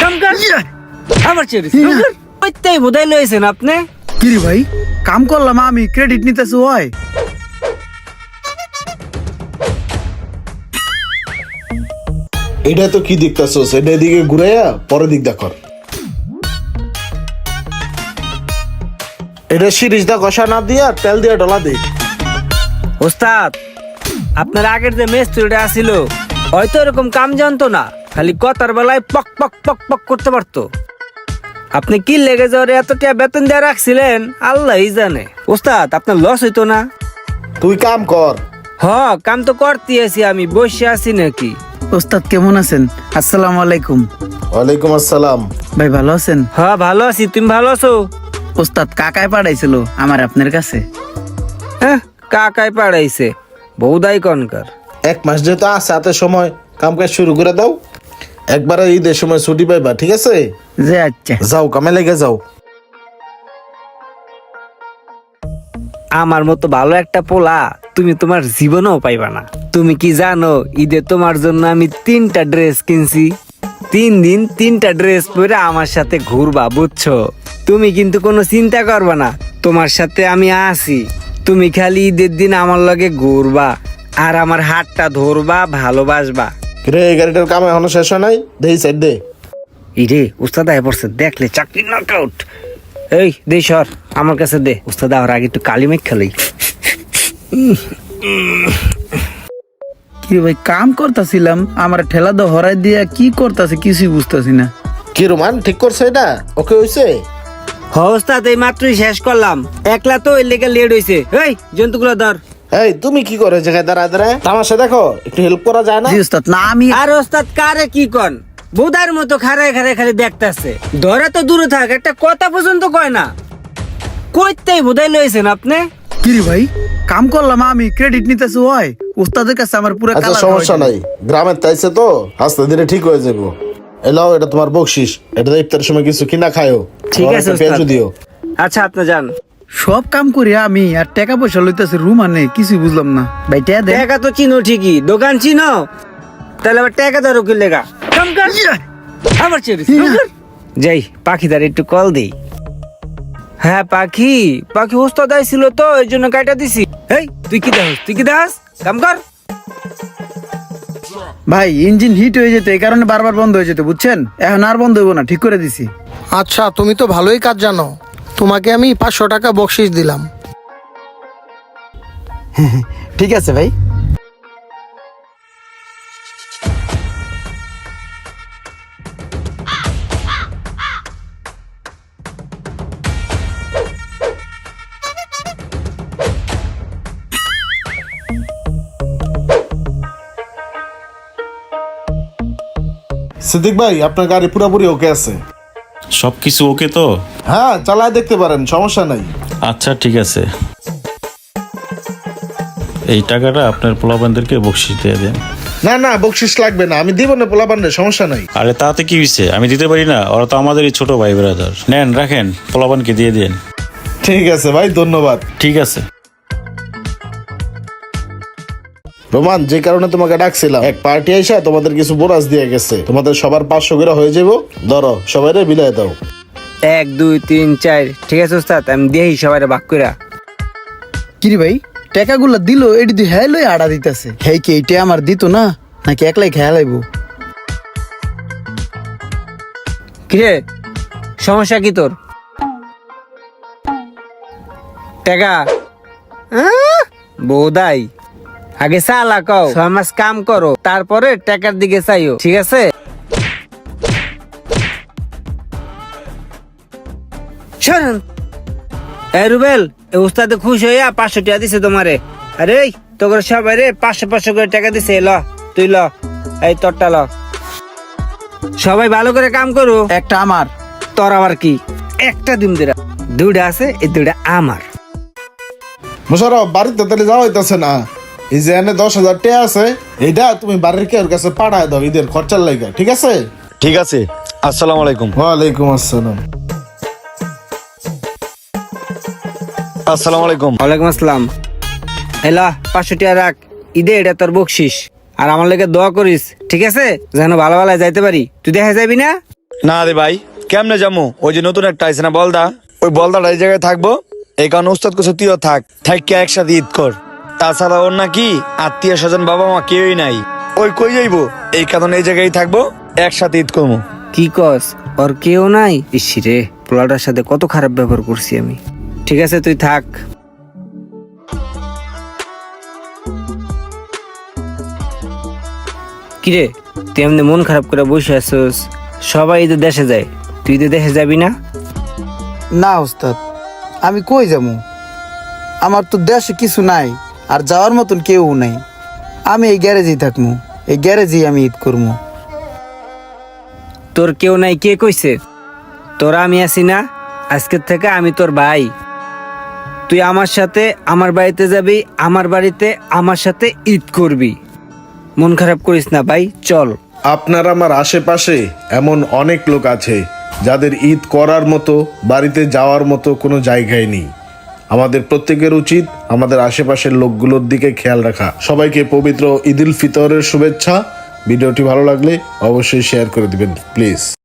কাম কর আমার চেয়ে ওইটাই বোধাই লইছেন আপনি। কি রে ভাই, কাম করলাম আমি, ক্রেডিট নিতেছি হয়? এটা তো কি দেখতেছস? এটা এদিকে ঘুরাইয়া পরে দিক দেখর। এটা সিরিজ দা কষা না দিয়া তেল দিয়া ডলা দে। ওস্তাদ, আপনার আগের যে মেস্তুরিটা আসিল হয়তো এরকম কাম জানতো না, খালি কথার বেলায় পক পক পক পক করতে পারতো। আপনি কি লেগে যাওয়ার এতটা বেতন দিয়ে রাখছিলেন আল্লাহই জানে। ওস্তাদ, আপনার লস হইতো না? তুই কাম কর। হ, কাম তো করতে আছি, আমি বসে আছি নাকি? ওস্তাদ কেমন আছেন? আসসালামু আলাইকুম। ওয়ালাইকুম আসসালাম। ভাই ভালো আছেন? হ্যাঁ ভালো আছি, তুমি ভালো আছো? ওস্তাদ কাকায় পাঠাইছিল আমার আপনার কাছে। হ্যাঁ, কাকাই পাড়াইছে, বৌদাই কনকার। 1 মাস যেহেতু আছে হাতে সময়, কাম কাজ শুরু করে দাও। একবারে ঈদের সময় ছুটি পাইবা, ঠিক আছে? যে আচ্ছা। যাও কামে লেগে যাও। আমার মতো ভালো একটা পোলা তুমি তোমার জীবনেও পাইবা না। তুমি কি জানো, ঈদে তোমার জন্য আমি 3টা ড্রেস কিনছি। 3 দিন 3টা ড্রেস পরে আমার সাথে ঘুরবা, বুঝছো? তুমি কিন্তু কোনো চিন্তা করবা না, তোমার সাথে আমি আছি। তুমি খালি ঈদের দিন আমার লগে ঘুরবা আর আমার হাতটা ধরবা, ভালোবাসবা। রে, এই গাড়িটার কাম এখনো শেষ হয় নাই, দেই সাইড দে। ইরে উস্তাদ আয় পড়ছে, দেখলে চাকরি নকআউট। এই দে সর, আমার কাছে দে। উস্তাদ আর আগে একটু কালি মেঘ খেলেই। কি রে ভাই, কাম করতেছিলাম, আমার ঠেলা দো হরাই দিয়া কি করতেছে কিছুই বুঝতেছি না। কি রোমান ঠিক করছে এটা? ওকে হইছে? হ উস্তাদ, এই মাত্রই শেষ করলাম। একলা তো এর লেগে লেট হইছে। এই জন্তুগুলো ধর। এই তুমি কি করে জায়গায় দাঁড়ায় দাঁড়ায় তামাশা দেখো? একটু হেল্প করা যায় না? জি ওস্তাদ, না আমি আর ওস্তাদ কারে কি কন, বুদার মতো খাড়ায় খাড়ায় খালি দেখতাছে। ধরে তো দূরে থাক, একটা কথা পর্যন্ত কয় না। কইতেই বোধাই লইছেন আপনি। কি রে ভাই, কাম করলাম আমি, ক্রেডিট নিতেছি হয়? ওস্তাদের কাছে আমার পুরো আচ্ছা কালার সমস্যা নাই, গ্রামের তাইছে তো আস্তে ধীরে ঠিক হয়ে যাবো। এলাও, এটা তোমার বকশিস, এটা ইফতারের সময় কিছু কিনা খায়ও। ঠিক আমার আছে একটা পেঁয়াজু ওস্তাদ। দিও। আচ্ছা আপনি যান। সব কাম করি আমি, আর টাকা পয়সা লইতেছে রুম আনে, কিছুই বুঝলাম না। ভাই টাকা দেন। টাকা তো চিনো ঠিকই, দোকান চিনো, তাহলে আবার টাকা ধরো কি লেগা? কাম কর আমার চেয়ে যাই, পাখিদার একটু কল দেই। হ্যাঁ পাখি, পাখি ওস্তাদ আইছিল তো এই জন্য কাটা দিছি। এই তুই কি দেখাস, তুই কি দেখাস? কাম কর। ভাই ইঞ্জিন হিট হয়ে যেত, এই কারণে বারবার বন্ধ হয়ে যেত, বুঝছেন? এখন আর বন্ধ হইব না, ঠিক করে দিছি। আচ্ছা, তুমি তো ভালোই কাজ জানো, তোমাকে আমি 500 টাকা বকশিস দিলাম। ঠিক আছে ভাই। সিদ্দিক ভাই, আপনার গাড়ি পুরোপুরি ওকে আছে? সবকিছু ওকে তো? হ্যাঁ, চালায় দেখতে পারেন, সমস্যা নাই। আচ্ছা ঠিক আছে, এই টাকাটা আপনার পোলাপানদেরকে বকশিস দিয়ে দেন। না না, বকশিস লাগবে না, আমি দিব না পোলাপান্ডে, সমস্যা নাই। আরে তাতে কি হয়েছে, আমি দিতে পারি না? ওরা তো আমাদেরই ছোট ভাই ব্রাদার। নেন রাখেন, পোলাপানকে দিয়ে দেন। ঠিক আছে ভাই, ধন্যবাদ। ঠিক আছে। রোমান, যে কারণে তোমাকে ডাকছিলাম, এক পার্টি আইসা তোমাদের কিছু বোনাস দিয়ে গেছে, তোমাদের সবার 500 করে হয়ে যাবো। ধরো, সবাই বিলাই দাও। 1 2 3 4, ঠিক আছে ওস্তাদ, আমি দিই সবাই ভাগ কইরা। কি রে ভাই, টাকাগুলো দিল, এটি তুই হ্যাঁ লই আড়া দিতেছে। হ্যাঁ কি এইটা আমার দিত না, নাকি একলাই খেয়া লাইব? কিরে সমস্যা কি তোর? টাকা বৌদাই, আগে সালা কও 6 মাস কাম করো, তারপরে টাকার দিকে চাইও, ঠিক আছে? শোনেন এই রুবেল, এই উস্তাদে খুশি হইয়া 500 টাকা দিছে তোমারে। আরে তোর সবাই রে 500 করে টাকা দিছে। ল তুই ল, এই তোরটা ল। সবাই ভালো করে কাম করো। একটা আমার। তোর আবার কি? একটা দিন দিরা, 2টা আছে, এই 2টা আমার। মোশারফ, বাড়িতে তাহলে যাওয়া হইতেছে না? এই যে এনে 10,000 টাকা আছে, এইটা তুমি বাড়ির কেউ কাছে পাঠায় দাও ঈদের খরচার লাইগা, ঠিক আছে? ঠিক আছে, আসসালামু আলাইকুম। ওয়ালাইকুম আসসালাম। আসসালামু আলাইকুম। ওয়ালাইকুম আসসালাম। এলা 500 টাকা রাখ, ঈদে এটা তোর বকশিস। আর আমার লেগে দোয়া করিস, ঠিক আছে? যেন ভালো ভালো যাইতে পারি। তুই দেখা যাবি না? না রে ভাই, কেমনে যাবো? ওই যে নতুন একটা আইছে না বলদা, ওই বলদাটা এই জায়গায় থাকবো। এই কারণে উস্তাদ কিছু তুইও থাক একসাথে ঈদ কর। তাছাড়া ওর নাকি আত্মীয় স্বজন বাবা মা কেউই নাই, ওই কই যাইবো, এই কারণে এই জায়গায় থাকবো, একসাথে ঈদ করবো। কি কস? ওর কেউ নাই? ইসি রে, পোলাটার সাথে কত খারাপ ব্যবহার করছি আমি। ঠিক আছে, তুই থাক। কিরে, তুই এমনি মন খারাপ করে বসে আছিস? সবাই ঈদে দেশে যায়, তুই ঈদে দেশে যাবি না? না ওস্তাদ, আমি কই যাবো? আমার তো দেশে কিছু নাই, আর যাওয়ার মতন কেউ নাই। আমি এই গ্যারেজেই থাকবো, এই গ্যারেজেই আমি ঈদ করবো। তোর কেউ নাই কে কইছে? তোরা আমি আছি না, আজকের থেকে আমি তোর ভাই। তুই আমার সাথে আমার বাড়িতে যাবি, আমার বাড়িতে আমার সাথে ঈদ করবি। মন খারাপ করিস না ভাই, চল। আপনার আমার আশেপাশে এমন অনেক লোক আছে যাদের ঈদ করার মতো, বাড়িতে যাওয়ার মতো কোনো জায়গায় নেই। আমাদের প্রত্যেকের উচিত আমাদের আশেপাশের লোকগুলোর দিকে খেয়াল রাখা। সবাইকে পবিত্র ঈদ উল ফিতরের শুভেচ্ছা। ভিডিওটি ভালো লাগলে অবশ্যই শেয়ার করে দিবেন প্লিজ।